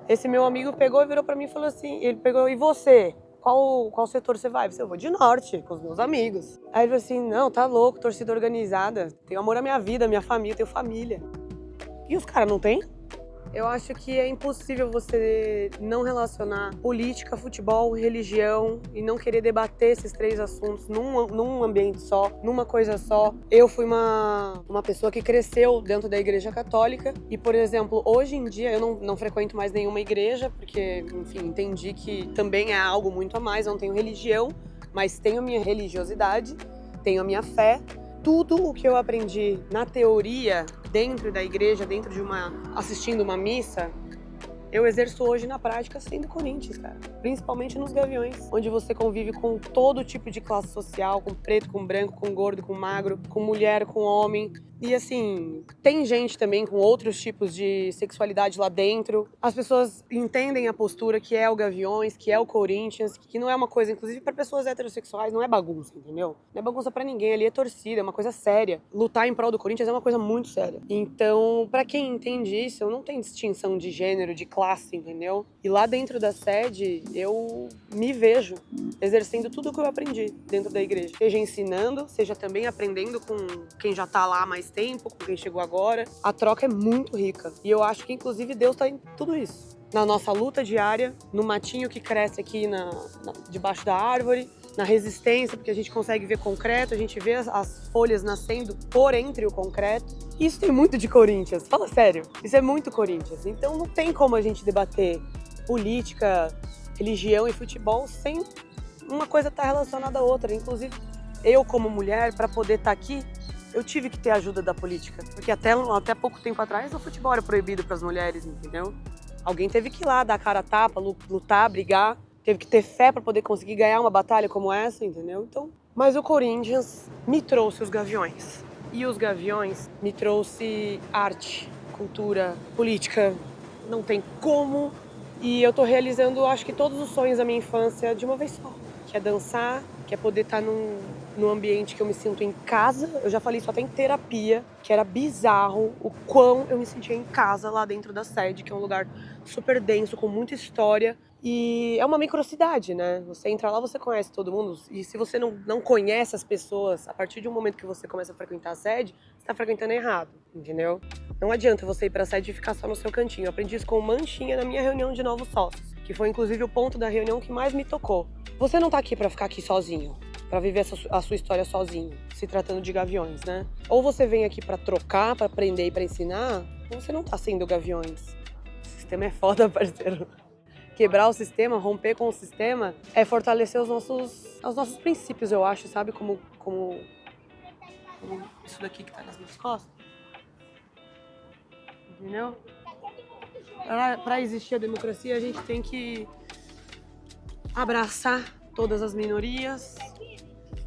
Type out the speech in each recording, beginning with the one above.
Esse meu amigo pegou e virou pra mim e falou assim, ele pegou, e você? Qual setor você vai? Eu vou de norte, com os meus amigos. Aí ele falou assim, não, tá louco, torcida organizada, tenho amor à minha vida, à minha família, tenho família. E os caras não têm? Eu acho que é impossível você não relacionar política, futebol, religião e não querer debater esses três assuntos num ambiente só, numa coisa só. Eu fui uma pessoa que cresceu dentro da Igreja Católica e, por exemplo, hoje em dia eu não frequento mais nenhuma igreja porque, enfim, entendi que também é algo muito a mais, eu não tenho religião, mas tenho a minha religiosidade, tenho a minha fé. Tudo o que eu aprendi na teoria, dentro da igreja, assistindo uma missa, eu exerço hoje na prática sendo Corinthians, cara. Principalmente nos Gaviões, onde você convive com todo tipo de classe social, com preto, com branco, com gordo, com magro, com mulher, com homem. E assim, tem gente também com outros tipos de sexualidade lá dentro. As pessoas entendem a postura que é o Gaviões, que é o Corinthians, que não é uma coisa, inclusive para pessoas heterossexuais, não é bagunça, entendeu? Não é bagunça para ninguém, ali é torcida, é uma coisa séria. Lutar em prol do Corinthians é uma coisa muito séria. Então, para quem entende isso, não tem distinção de gênero, de classe, entendeu? E lá dentro da sede, eu me vejo exercendo tudo o que eu aprendi dentro da igreja. Seja ensinando, seja também aprendendo com quem já tá lá há mais tempo, com quem chegou agora. A troca é muito rica. E eu acho que, inclusive, Deus tá em tudo isso. Na nossa luta diária, no matinho que cresce aqui debaixo da árvore, na resistência, porque a gente consegue ver concreto, a gente vê as folhas nascendo por entre o concreto. Isso tem muito de Corinthians, fala sério. Isso é muito Corinthians. Então não tem como a gente debater política, religião e futebol sem uma coisa estar relacionada à outra. Inclusive, eu como mulher, para poder estar aqui, eu tive que ter a ajuda da política. Porque até pouco tempo atrás o futebol era proibido para as mulheres, entendeu? Alguém teve que ir lá dar a cara a tapa, lutar, brigar. Teve que ter fé para poder conseguir ganhar uma batalha como essa, entendeu? Então, mas o Corinthians me trouxe os Gaviões. E os Gaviões me trouxe arte, cultura, política. Não tem como. E eu tô realizando, acho que todos os sonhos da minha infância de uma vez só. Que é dançar, que é poder estar num ambiente que eu me sinto em casa. Eu já falei isso até em terapia, que era bizarro o quão eu me sentia em casa lá dentro da sede, que é um lugar super denso, com muita história. E é uma microcidade, né? Você entra lá, você conhece todo mundo. E se você não conhece as pessoas, a partir de um momento que você começa a frequentar a sede, você tá frequentando errado, entendeu? Não adianta você ir pra sede e ficar só no seu cantinho. Eu aprendi isso com Manchinha na minha reunião de novos sócios, que foi inclusive o ponto da reunião que mais me tocou. Você não tá aqui pra ficar aqui sozinho, pra viver a sua história sozinho, se tratando de Gaviões, né? Ou você vem aqui pra trocar, pra aprender e pra ensinar, ou você não tá sendo Gaviões. O sistema é foda, parceiro. Quebrar o sistema, romper com o sistema, é fortalecer os nossos princípios, eu acho, sabe? Como isso daqui que tá nas minhas costas. Entendeu? Para existir a democracia, a gente tem que abraçar todas as minorias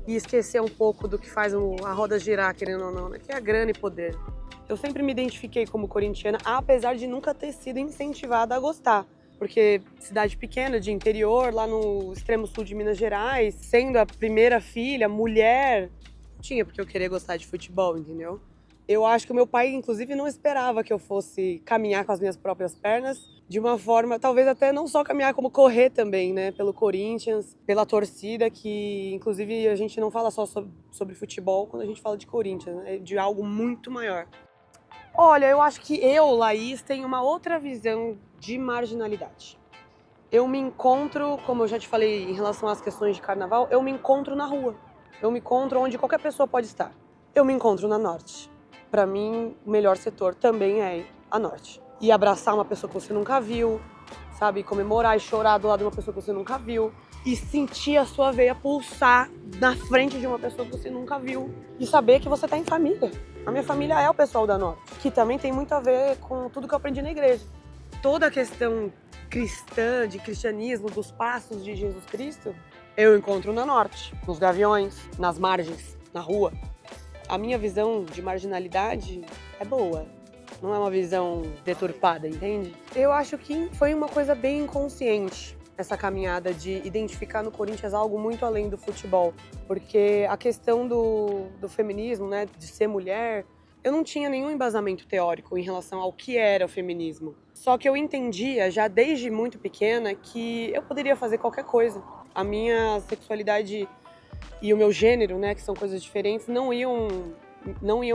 e esquecer um pouco do que faz a roda girar, querendo ou não, né? Que é a grana e poder. Eu sempre me identifiquei como corintiana, apesar de nunca ter sido incentivada a gostar. Porque cidade pequena, de interior, lá no extremo sul de Minas Gerais, sendo a primeira filha, mulher, não tinha porque eu querer gostar de futebol, entendeu? Eu acho que o meu pai, inclusive, não esperava que eu fosse caminhar com as minhas próprias pernas de uma forma, talvez até não só caminhar, como correr também, né? Pelo Corinthians, pela torcida, que inclusive a gente não fala só sobre futebol quando a gente fala de Corinthians, né? É de algo muito maior. Olha, eu acho que eu, Laís, tenho uma outra visão de marginalidade. Eu me encontro, como eu já te falei em relação às questões de carnaval, eu me encontro na rua. Eu me encontro onde qualquer pessoa pode estar. Eu me encontro na Norte. Para mim, o melhor setor também é a Norte. E abraçar uma pessoa que você nunca viu, sabe? Comemorar e chorar do lado de uma pessoa que você nunca viu. E sentir a sua veia pulsar na frente de uma pessoa que você nunca viu. E saber que você tá em família. A minha família é o pessoal da Norte, que também tem muito a ver com tudo que eu aprendi na igreja. Toda a questão cristã, de cristianismo, dos passos de Jesus Cristo, eu encontro na Norte, nos Gaviões, nas margens, na rua. A minha visão de marginalidade é boa, não é uma visão deturpada, entende? Eu acho que foi uma coisa bem inconsciente, essa caminhada de identificar no Corinthians algo muito além do futebol. Porque a questão do feminismo, né, de ser mulher, eu não tinha nenhum embasamento teórico em relação ao que era o feminismo. Só que eu entendia já desde muito pequena que eu poderia fazer qualquer coisa. A minha sexualidade e o meu gênero, né, que são coisas diferentes, não iam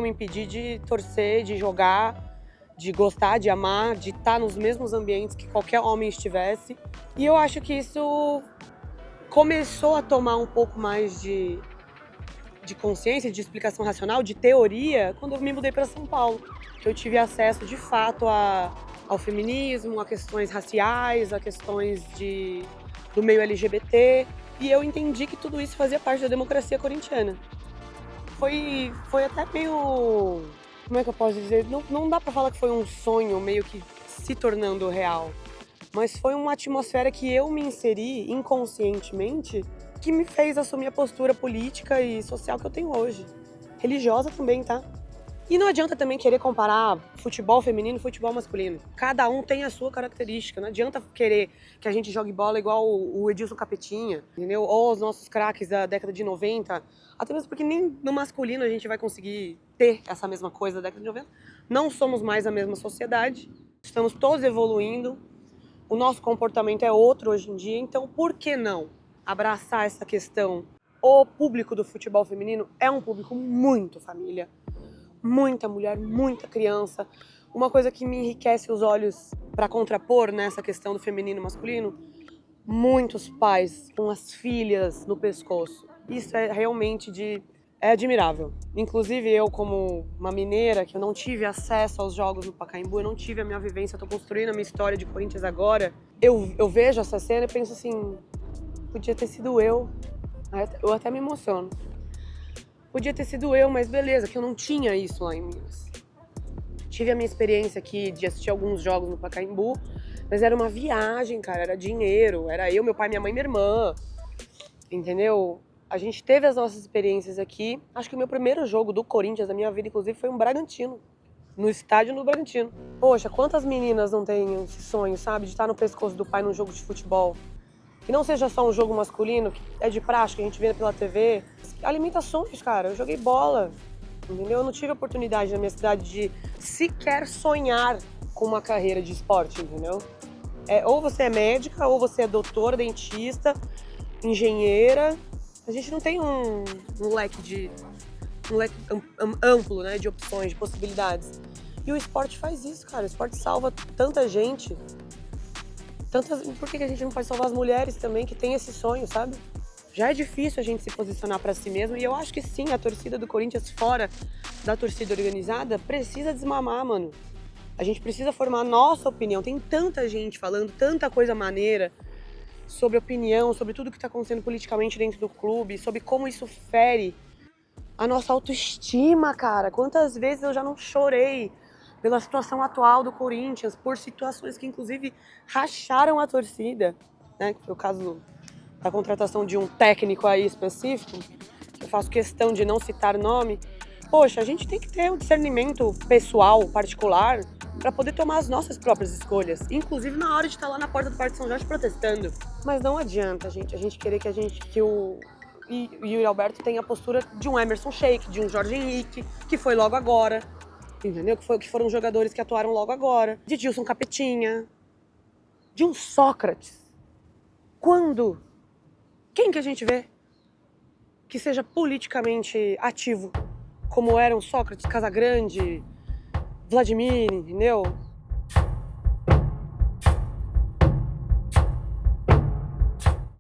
me impedir de torcer, de jogar, de gostar, de amar, de estar nos mesmos ambientes que qualquer homem estivesse. E eu acho que isso começou a tomar um pouco mais de consciência, de explicação racional, de teoria, quando eu me mudei para São Paulo. Que eu tive acesso, de fato, ao feminismo, a questões raciais, a questões do meio LGBT. E eu entendi que tudo isso fazia parte da democracia corintiana. Foi até meio... Como é que eu posso dizer? Não dá pra falar que foi um sonho meio que se tornando real. Mas foi uma atmosfera que eu me inseri inconscientemente que me fez assumir a postura política e social que eu tenho hoje. Religiosa também, tá? E não adianta também querer comparar futebol feminino e futebol masculino. Cada um tem a sua característica. Não adianta querer que a gente jogue bola igual o Edilson Capetinha, entendeu? Ou os nossos craques da década de 90. Até mesmo porque nem no masculino a gente vai conseguir ter essa mesma coisa da década de 90. Não somos mais a mesma sociedade. Estamos todos evoluindo. O nosso comportamento é outro hoje em dia. Então, por que não abraçar essa questão? O público do futebol feminino é um público muito família. Muita mulher, muita criança. Uma coisa que me enriquece os olhos para contrapor nessa questão do feminino e masculino, muitos pais com as filhas no pescoço. Isso é realmente é admirável. Inclusive eu, como uma mineira, que eu não tive acesso aos jogos no Pacaembu, eu não tive a minha vivência, eu tô construindo a minha história de Corinthians agora. Eu vejo essa cena e penso assim, podia ter sido eu. Eu até me emociono. Podia ter sido eu, mas beleza, que eu não tinha isso lá em Minas. Tive a minha experiência aqui de assistir alguns jogos no Pacaembu, mas era uma viagem, cara, era dinheiro, era eu, meu pai, minha mãe e minha irmã, entendeu? A gente teve as nossas experiências aqui. Acho que o meu primeiro jogo do Corinthians da minha vida, inclusive, foi um Bragantino, no estádio no Bragantino. Poxa, quantas meninas não têm esse sonho, sabe, de estar no pescoço do pai num jogo de futebol? Que não seja só um jogo masculino, que é de praxe, que a gente vê pela TV. Alimenta sonhos, cara. Eu joguei bola, entendeu? Eu não tive oportunidade na minha cidade de sequer sonhar com uma carreira de esporte, entendeu? Ou você é médica, ou você é doutora, dentista, engenheira. A gente não tem um leque amplo, né, de opções, de possibilidades. E o esporte faz isso, cara. O esporte salva tanta gente. Por que a gente não pode salvar as mulheres também que têm esse sonho, sabe? Já é difícil a gente se posicionar para si mesmo e eu acho que sim, a torcida do Corinthians fora da torcida organizada precisa desmamar, mano. A gente precisa formar a nossa opinião. Tem tanta gente falando tanta coisa maneira sobre opinião, sobre tudo que tá acontecendo politicamente dentro do clube, sobre como isso fere a nossa autoestima, cara. Quantas vezes eu já não chorei pela situação atual do Corinthians, por situações que inclusive racharam a torcida, né? Que foi o caso da contratação de um técnico aí específico, eu faço questão de não citar nome. Poxa, a gente tem que ter um discernimento pessoal, particular, para poder tomar as nossas próprias escolhas, inclusive na hora de estar lá na porta do Parque São Jorge protestando. Mas não adianta, gente, a gente querer que o Yuri Alberto tenha a postura de um Emerson Sheik, de um Jorge Henrique, que foi logo agora. Entendeu? Que foram jogadores que atuaram logo agora. De Edilson Capetinha. De um Sócrates. Quando? Quem que a gente vê que seja politicamente ativo? Como eram Sócrates, Casagrande, Vladimir, entendeu?